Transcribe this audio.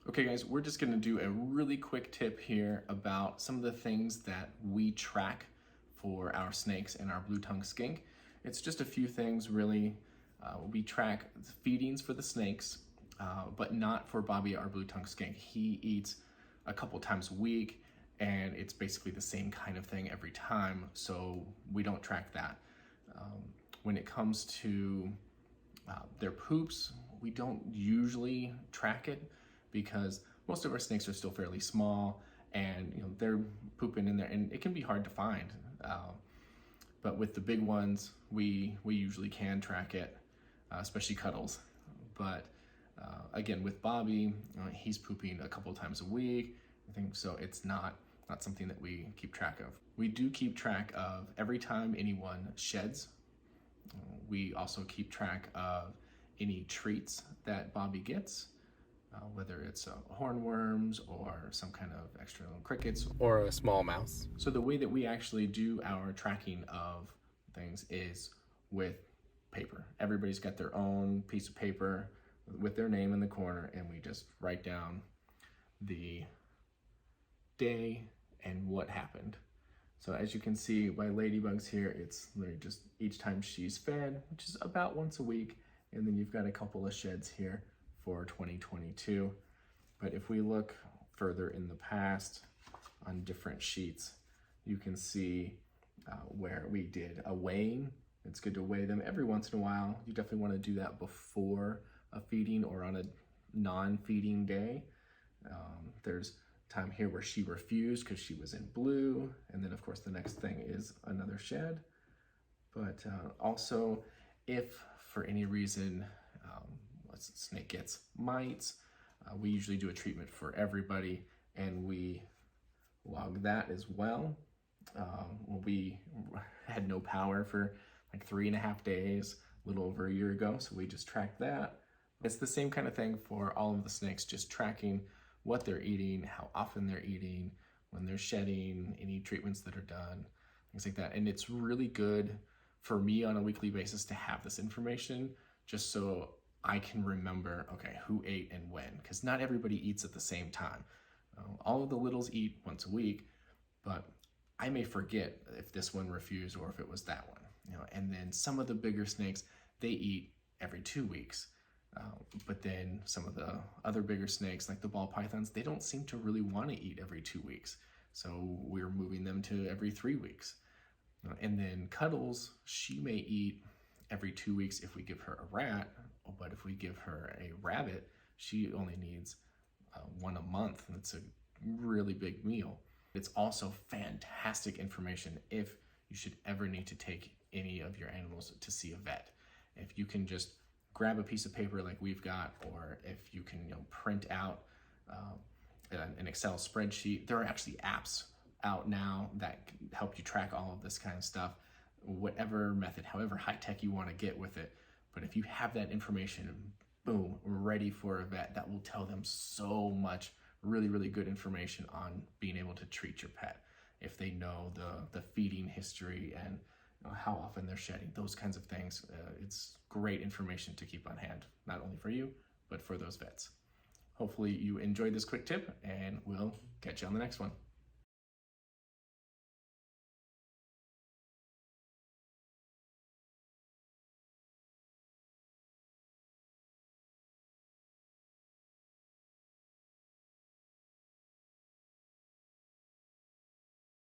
Okay guys, we're just gonna do a really quick tip here about some of the things that we track for our snakes and our blue-tongued skink. It's just a few things really. We track feedings for the snakes, but not for Bobby, our blue-tongued skink. He eats a couple times a week and it's basically the same kind of thing every time, so we don't track that. When it comes to their poops, we don't usually track it because most of our snakes are still fairly small and they're pooping in there and it can be hard to find. But with the big ones, we usually can track it, especially Cuddles. But again, with Bobby, he's pooping a couple times a week. I think so. It's not something that we keep track of. We do keep track of every time anyone sheds. We also keep track of any treats that Bobby gets, whether it's hornworms or some kind of extra crickets or a small mouse. So the way that we actually do our tracking of things is with paper. Everybody's got their own piece of paper with their name in the corner, and we just write down the day and what happened. So as you can see by Ladybug's here, it's literally just each time she's fed, which is about once a week, and then you've got a couple of sheds here for 2022. But if we look further in the past on different sheets, you can see where we did a weighing. It's good to weigh them every once in a while. You definitely want to do that before a feeding or on a non-feeding day. There's time here where she refused because she was in blue, and then of course the next thing is another shed. But also, if for any reason a snake gets mites, we usually do a treatment for everybody and we log that as well. We had no power for like 3.5 days, a little over a year ago, so we just tracked that. It's the same kind of thing for all of the snakes, just tracking what they're eating, how often they're eating, when they're shedding, any treatments that are done, things like that. And it's really good for me on a weekly basis to have this information just so I can remember, okay, who ate and when, because not everybody eats at the same time. All of the littles eat once a week, but I may forget if this one refused or if it was that one. And then some of the bigger snakes, they eat every 2 weeks. But then some of the other bigger snakes, like the ball pythons, they don't seem to really want to eat every 2 weeks. So we're moving them to every 3 weeks. And then Cuddles, she may eat every 2 weeks if we give her a rat, but if we give her a rabbit, she only needs one a month. And it's a really big meal. It's also fantastic information if you should ever need to take any of your animals to see a vet. If you can just grab a piece of paper like we've got, or if you can print out an Excel spreadsheet. There are actually apps out now that can help you track all of this kind of stuff, whatever method, however high tech you want to get with it. But if you have that information, boom, ready for a vet, that will tell them so much really, really good information on being able to treat your pet. If they know the feeding history and how often they're shedding, those kinds of things. It's great information to keep on hand, not only for you, but for those vets. Hopefully you enjoyed this quick tip, and we'll catch you on the next one.